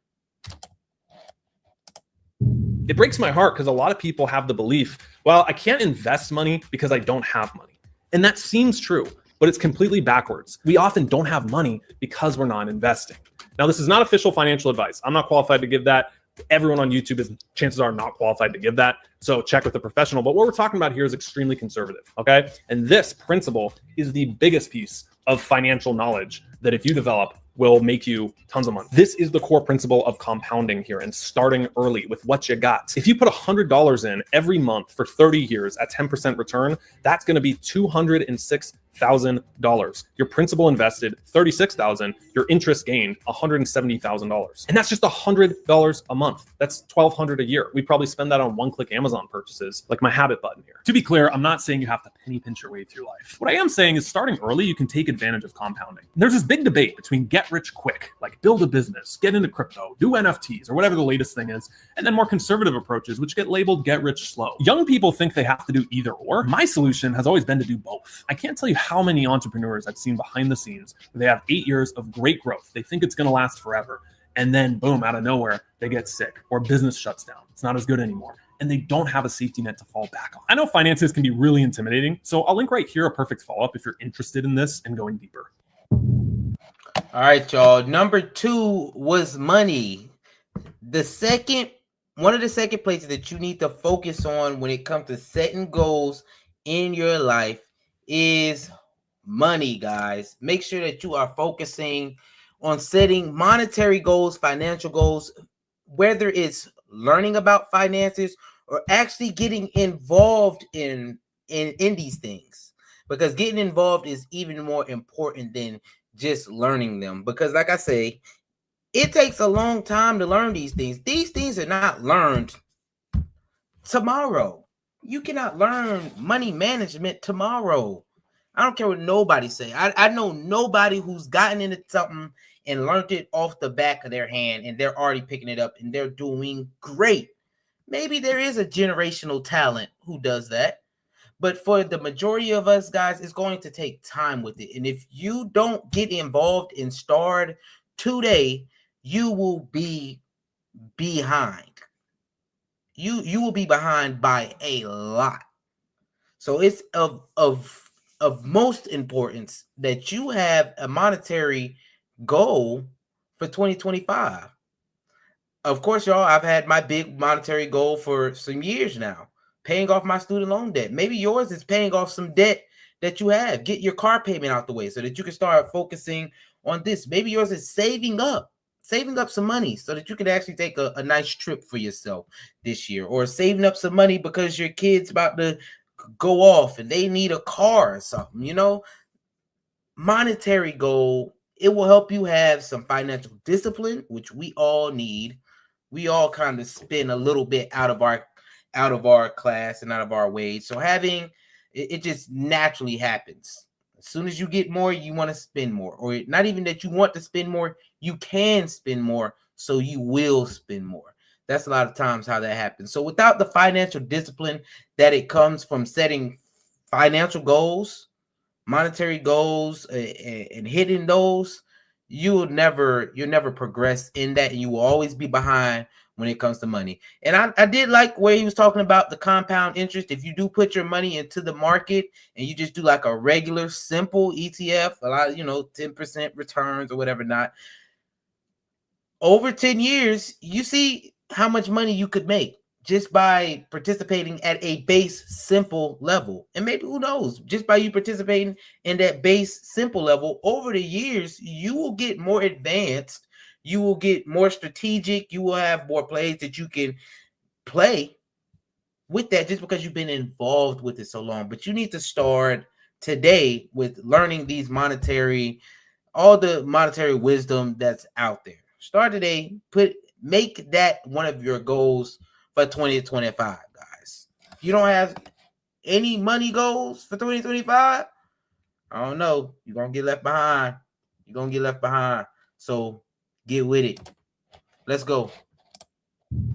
It breaks my heart because a lot of people have the belief, well, I can't invest money because I don't have money. And that seems true, but it's completely backwards. We often don't have money because we're not investing. Now, this is not official financial advice. I'm not qualified to give that. Everyone on YouTube is, chances are, not qualified to give that. So check with a professional. But what we're talking about here is extremely conservative, okay? And this principle is the biggest piece of financial knowledge that if you develop will make you tons of money. This is the core principle of compounding here and starting early with what you got. If you put $100 in every month for 30 years at 10% return, that's going to be $206,000. Your principal invested $36,000, your interest gained $170,000. And that's just $100 a month. That's $1,200 a year. We probably spend that on one-click Amazon purchases, like my habit button here. To be clear, I'm not saying you have to penny pinch your way through life. What I am saying is starting early, you can take advantage of compounding. There's this big debate between get rich quick, like build a business, get into crypto, do NFTs, or whatever the latest thing is, and then more conservative approaches, which get labeled get rich slow. Young people think they have to do either or. My solution has always been to do both. I can't tell you how many entrepreneurs I've seen behind the scenes where they have 8 years of great growth. They think it's going to last forever. And then boom, out of nowhere, they get sick or business shuts down. It's not as good anymore. And they don't have a safety net to fall back on. I know finances can be really intimidating, so I'll link right here a perfect follow-up if you're interested in this and going deeper. All right, y'all. Number 2 was money. One of the second places that you need to focus on when it comes to setting goals in your life is money, guys. Make sure that you are focusing on setting monetary goals, financial goals, whether it's learning about finances or actually getting involved in these things. Because getting involved is even more important than just learning them. Because like I say, it takes a long time to learn these things. These things are not learned tomorrow. You cannot learn money management tomorrow. I don't care what nobody say. I know nobody who's gotten into something and learned it off the back of their hand and they're already picking it up and they're doing great. Maybe there is a generational talent who does that. But for the majority of us, guys, it's going to take time with it. And if you don't get involved and start today, you will be behind. You will be behind by a lot. So it's of most importance that you have a monetary goal for 2025. Of course, y'all, I've had my big monetary goal for some years now, paying off my student loan debt. Maybe yours is paying off some debt that you have. Get your car payment out the way so that you can start focusing on this. Maybe yours is saving up saving up some money so that you can actually take a nice trip for yourself this year, or saving up some money because your kid's about to go off and they need a car or something, you know. Monetary goal, it will help you have some financial discipline, which we all need. We all kind of spend a little bit out of our class and out of our wage. So having it just naturally happens. As soon as you get more, you want to spend more. Or not even that you want to spend more, you can spend more, so you will spend more. That's a lot of times how that happens. So without the financial discipline that it comes from setting financial goals, monetary goals, and hitting those, you'll never progress in that, and you will always be behind when it comes to money. And I did like where he was talking about the compound interest. If you do put your money into the market and you just do like a regular simple ETF, a lot of 10% returns or whatever, not over 10 years, you see how much money you could make just by participating at a base simple level. And maybe, who knows, just by you participating in that base simple level over the years, you will get more advanced, you will get more strategic, you will have more plays that you can play with that, just because you've been involved with it so long. But you need to start today with learning all the monetary wisdom that's out there. Start today, make that one of your goals for 2025, guys. If you don't have any money goals for 2025, I don't know. You're going to get left behind. So get with it. Let's go.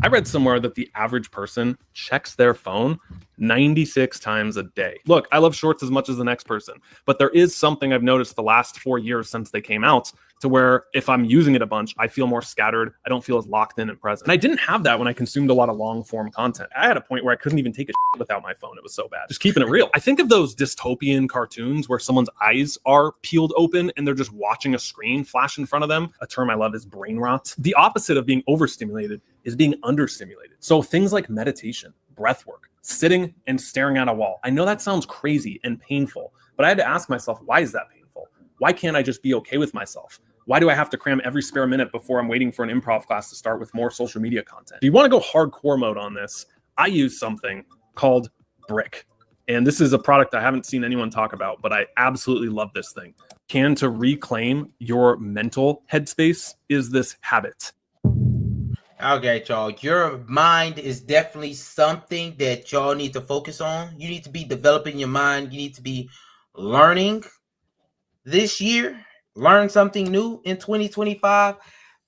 I read somewhere that the average person checks their phone 96 times a day. Look, I love shorts as much as the next person, but there is something I've noticed the last 4 years since they came out, to where if I'm using it a bunch, I feel more scattered. I don't feel as locked in and present. And I didn't have that when I consumed a lot of long form content. I had a point where I couldn't even take a shit without my phone. It was so bad. Just keeping it real. I think of those dystopian cartoons where someone's eyes are peeled open and they're just watching a screen flash in front of them. A term I love is brain rot. The opposite of being overstimulated is being understimulated. So things like meditation, breath work, sitting and staring at a wall. I know that sounds crazy and painful, but I had to ask myself, why is that painful? Why can't I just be okay with myself? Why do I have to cram every spare minute before I'm waiting for an improv class to start with more social media content? If you want to go hardcore mode on this, I use something called Brick. And this is a product I haven't seen anyone talk about, but I absolutely love this thing. To reclaim your mental headspace is this habit. Okay, y'all. Your mind is definitely something that y'all need to focus on. You need to be developing your mind. You need to be learning this year. Learn something new in 2025.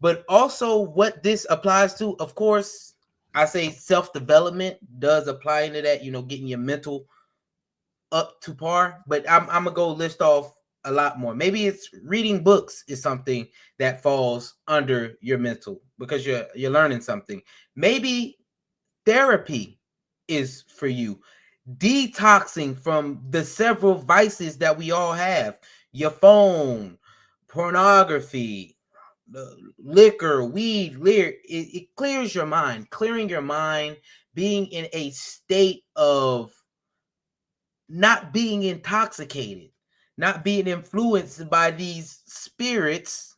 But also, what this applies to, of course, I say self-development does apply into that, getting your mental up to par. But I'm going to go list off a lot more. Maybe it's reading books is something that falls under your mental, because you're learning something. Maybe therapy is for you. Detoxing from the several vices that we all have. Your phone, pornography, liquor, weed, it clears your mind. Clearing your mind, being in a state of not being intoxicated, not being influenced by these spirits.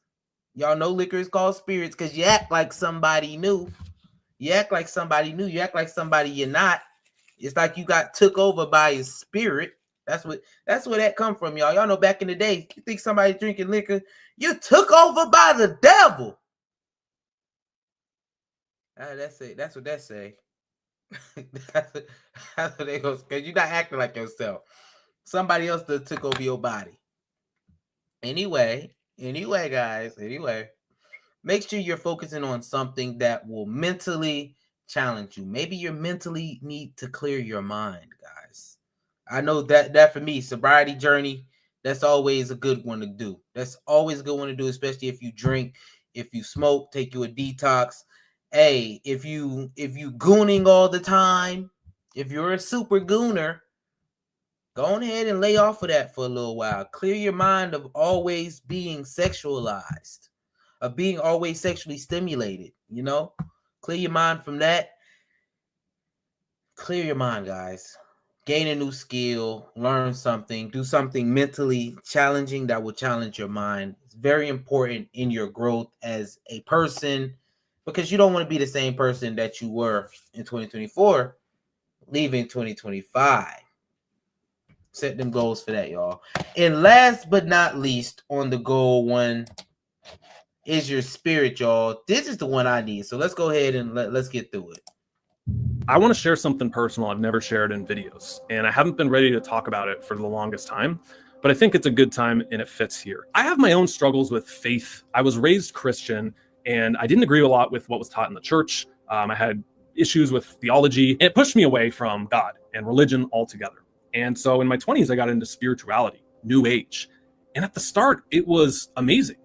Y'all know liquor is called spirits because you act like somebody new. You act like somebody new. You act like somebody you're not. It's like you got took over by a spirit. That's where that come from, y'all. Y'all know back in the day, you think somebody drinking liquor, you took over by the devil. That's it. That's what that say. that's what they go, because you're not acting like yourself. Somebody else that took over your body. Anyway, guys. Make sure you're focusing on something that will mentally challenge you. Maybe you mentally need to clear your mind, guys. I know that for me, sobriety journey, that's always a good one to do. That's always a good one to do, especially if you drink, if you smoke, take you a detox. Hey, if you gooning all the time, if you're a super gooner, go ahead and lay off of that for a little while. Clear your mind of always being sexualized, of being always sexually stimulated, Clear your mind from that. Clear your mind, guys. Gain a new skill, learn something, do something mentally challenging that will challenge your mind. It's It's very important in your growth as a person, because you don't want to be the same person that you were in 2024 leaving 2025. Set them goals for that, y'all. And last but not least, on the goal one is your spirit, y'all. This is the one I need. So let's go ahead and let's get through it. I want to share something personal I've never shared in videos, and I haven't been ready to talk about it for the longest time, but I think it's a good time and it fits here. I have my own struggles with faith. I was raised Christian, and I didn't agree a lot with what was taught in the church. I had issues with theology, and it pushed me away from God and religion altogether. And so in my 20s, I got into spirituality, New Age. And at the start, it was amazing.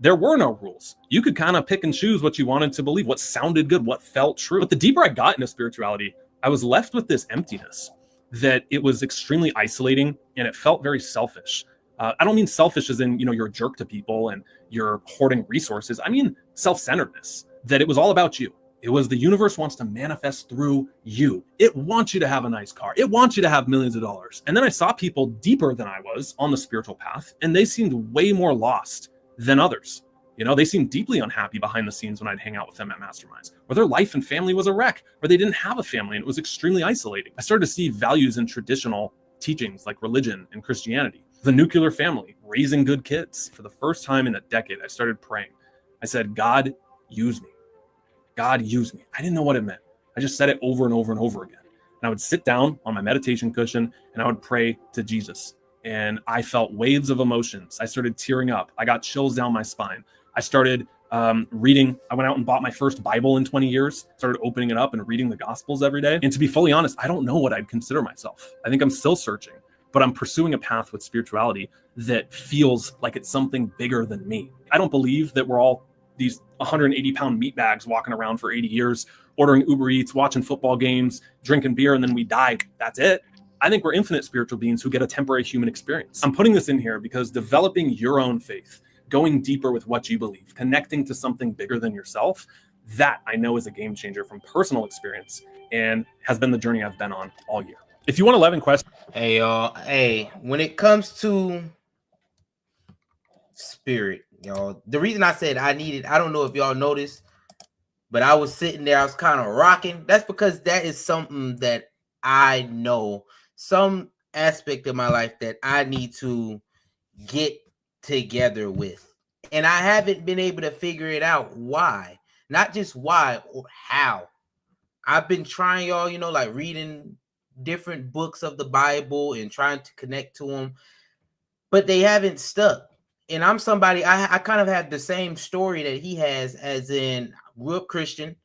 There were no rules. You could kind of pick and choose what you wanted to believe, what sounded good, what felt true. But the deeper I got into spirituality, I was left with this emptiness, that it was extremely isolating and it felt very selfish. I don't mean selfish as in, you're a jerk to people and you're hoarding resources. I mean self-centeredness, that it was all about you. It was the universe wants to manifest through you. It wants you to have a nice car. It wants you to have millions of dollars. And then I saw people deeper than I was on the spiritual path, and they seemed way more lost than others. They seemed deeply unhappy behind the scenes when I'd hang out with them at masterminds, or their life and family was a wreck, or they didn't have a family and it was extremely isolating. I started to see values in traditional teachings like religion and Christianity, the nuclear family, raising good kids. For the first time in a decade, I started praying. I said, God, use me. God, use me. I didn't know what it meant. I just said it over and over and over again. And I would sit down on my meditation cushion and I would pray to Jesus. And I felt waves of emotions. I started tearing up. I got chills down my spine. I started reading. I went out and bought my first Bible in 20 years, started opening it up and reading the Gospels every day. And to be fully honest, I don't know what I'd consider myself. I think I'm still searching, but I'm pursuing a path with spirituality that feels like it's something bigger than me. I don't believe that we're all these 180-pound meat bags walking around for 80 years, ordering Uber Eats, watching football games, drinking beer, and then we die. That's it. I think we're infinite spiritual beings who get a temporary human experience. I'm putting this in here because developing your own faith, going deeper with what you believe, connecting to something bigger than yourself, that I know is a game changer from personal experience and has been the journey I've been on all year. If you want 11 questions. Hey, y'all. Hey, when it comes to spirit, y'all, the reason I said I don't know if y'all noticed, but I was sitting there, I was kind of rocking. That's because that is something that I know, some aspect of my life that I need to get together with. And I haven't been able to figure it out why. Not just why or how. I've been trying, y'all, like reading different books of the Bible and trying to connect to them, but they haven't stuck. And I'm somebody, I kind of have the same story that he has, as in grew up Christian,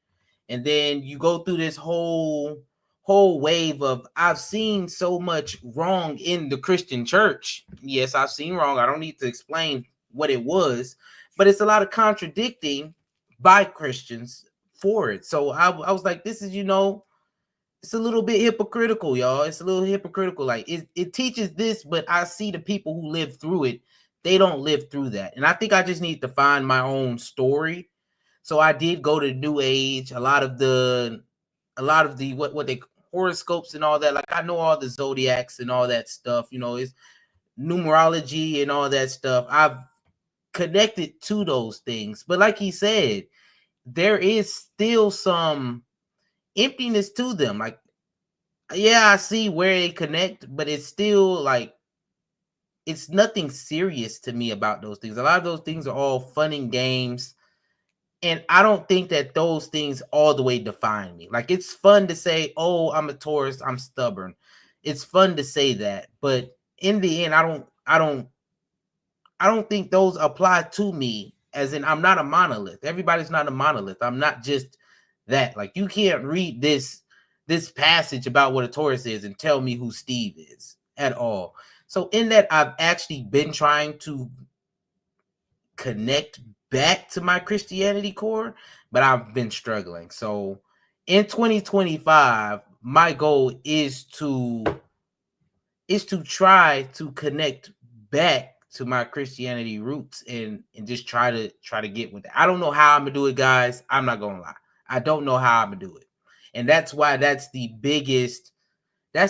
and then you go through this whole wave of, I've seen so much wrong in the Christian church. Yes, I've seen wrong. I don't need to explain what it was, but it's a lot of contradicting by Christians for it. So I was like, this is, it's a little bit hypocritical, y'all. It's a little hypocritical. Like it teaches this, but I see the people who live through it, they don't live through that. And I think I just need to find my own story. So I did go to New Age, a lot of the what they horoscopes and all that. Like I know all the zodiacs and all that stuff, it's numerology and all that stuff. I've connected to those things. But like he said, there is still some emptiness to them. Like, yeah, I see where they connect, but it's still like, it's nothing serious to me about those things. A lot of those things are all fun and games. And I don't think that those things all the way define me. Like, it's fun to say, oh, I'm a Taurus, I'm stubborn. It's fun to say that. But in the end, I don't think those apply to me, as in I'm not a monolith. Everybody's not a monolith. I'm not just that. Like, you can't read this passage about what a Taurus is and tell me who Steve is at all. So in that, I've actually been trying to connect back to my Christianity core, but I've been struggling. So in 2025, my goal is to try to connect back to my Christianity roots and just try to get with it. I don't know how I'm gonna do it, guys. I'm not gonna lie. I don't know how I'm gonna do it. And that's why that's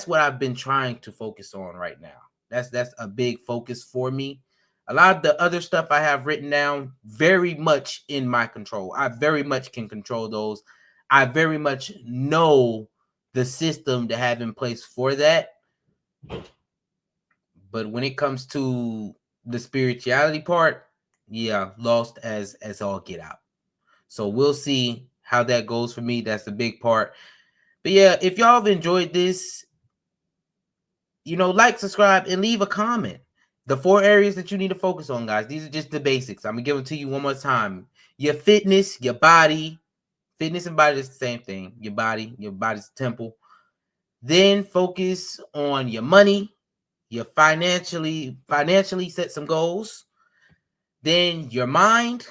what I've been trying to focus on right now. That's a big focus for me. A lot of the other stuff I have written down, very much in my control. I very much can control those. I very much know the system to have in place for that. But when it comes to the spirituality part, yeah, lost as all get out. So we'll see how that goes for me. That's the big part. But yeah, if y'all have enjoyed this, like, subscribe, and leave a comment. The 4 areas that you need to focus on, guys. These are just the basics. I'm gonna give them to you one more time. Your fitness, your body. Fitness and body is the same thing. Your body's temple. Then focus on your money. Your financially set some goals. Then your mind.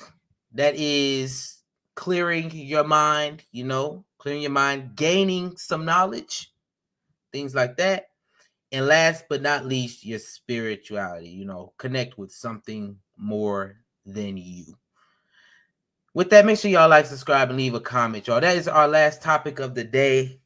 That is clearing your mind, gaining some knowledge, things like that. And last but not least, your spirituality, connect with something more than you. With that, make sure y'all like, subscribe, and leave a comment, y'all. That is our last topic of the day.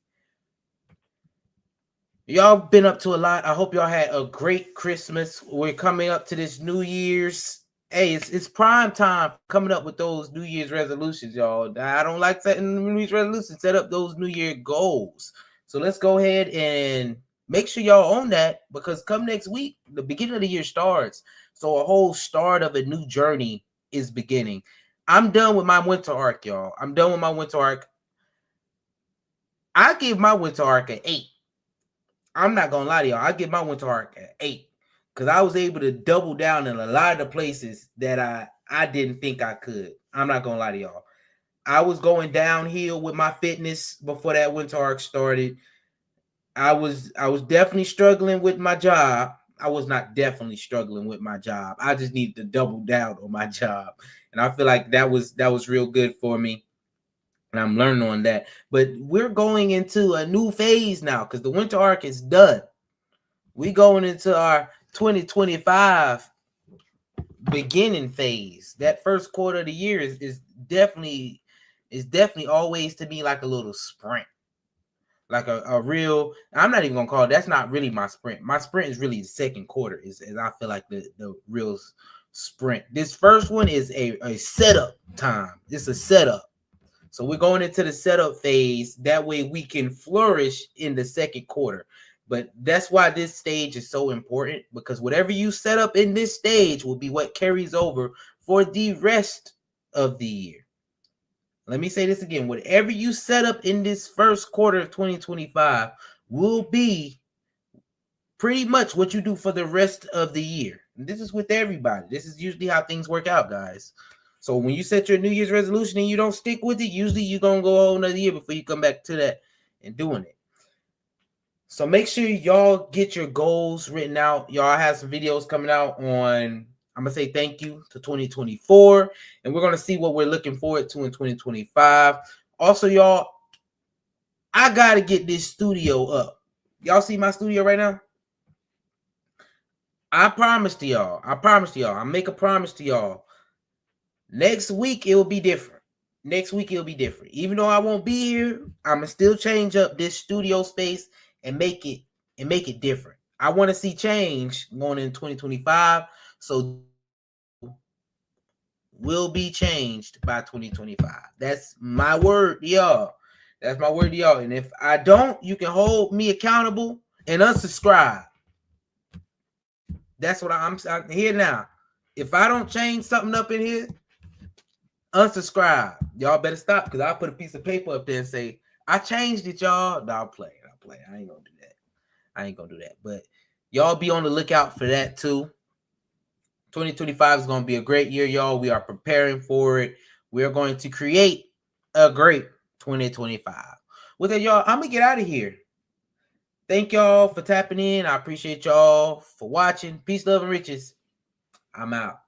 Y'all been up to a lot. I hope y'all had a great Christmas. We're coming up to this New Year's. Hey, it's prime time coming up with those New Year's resolutions, y'all. I don't like setting New Year's resolutions. Set up those New Year goals. So let's go ahead and make sure y'all own that, because come next week, the beginning of the year starts. So a whole start of a new journey is beginning. I'm done with my winter arc, y'all. I'm done with my winter arc. I give my winter arc an 8. I'm not gonna lie to y'all. I give my winter arc an 8 because I was able to double down in a lot of the places that I didn't think I could. I'm not gonna lie to y'all. I was going downhill with my fitness before that winter arc started. I was definitely struggling with my job. I was not definitely struggling with my job. I just needed to double down on my job, and I feel like that was real good for me. And I'm learning on that. But we're going into a new phase now because the winter arc is done. We going into our 2025 beginning phase. That first quarter of the year is definitely always to me like a little sprint. Like a real, I'm not even gonna call it, that's not really my sprint. My sprint is really the second quarter, is I feel like the real sprint. This first one is a setup time. It's a setup. So we're going into the setup phase. That way we can flourish in the second quarter. But that's why this stage is so important, because whatever you set up in this stage will be what carries over for the rest of the year. Let me say this again. Whatever you set up in this first quarter of 2025 will be pretty much what you do for the rest of the year. And this is with everybody. This is usually how things work out, guys. So when you set your New Year's resolution and you don't stick with it, usually you're going to go a whole another year before you come back to that and doing it. So make sure y'all get your goals written out. Y'all have some videos coming out on, I'm going to say thank you to 2024. And we're going to see what we're looking forward to in 2025. Also, y'all, I got to get this studio up. Y'all see my studio right now? I promise y'all. I make a promise to y'all. Next week, it will be different. Even though I won't be here, I'm gonna still change up this studio space and make it different. I want to see change going in 2025. So will be changed by 2025. That's my word, y'all. And if I don't, you can hold me accountable and unsubscribe. That's what I'm here now. If I don't change something up in here, unsubscribe. Y'all better stop, because I'll put a piece of paper up there and say, I changed it, y'all. No, I'll play. I ain't gonna do that. But y'all be on the lookout for that too. 2025 is gonna be a great year, y'all. We are preparing for it. We are going to create a great 2025. With that, y'all, I'm gonna get out of here. Thank y'all for tapping in. I appreciate y'all for watching. Peace, love, and riches. I'm out.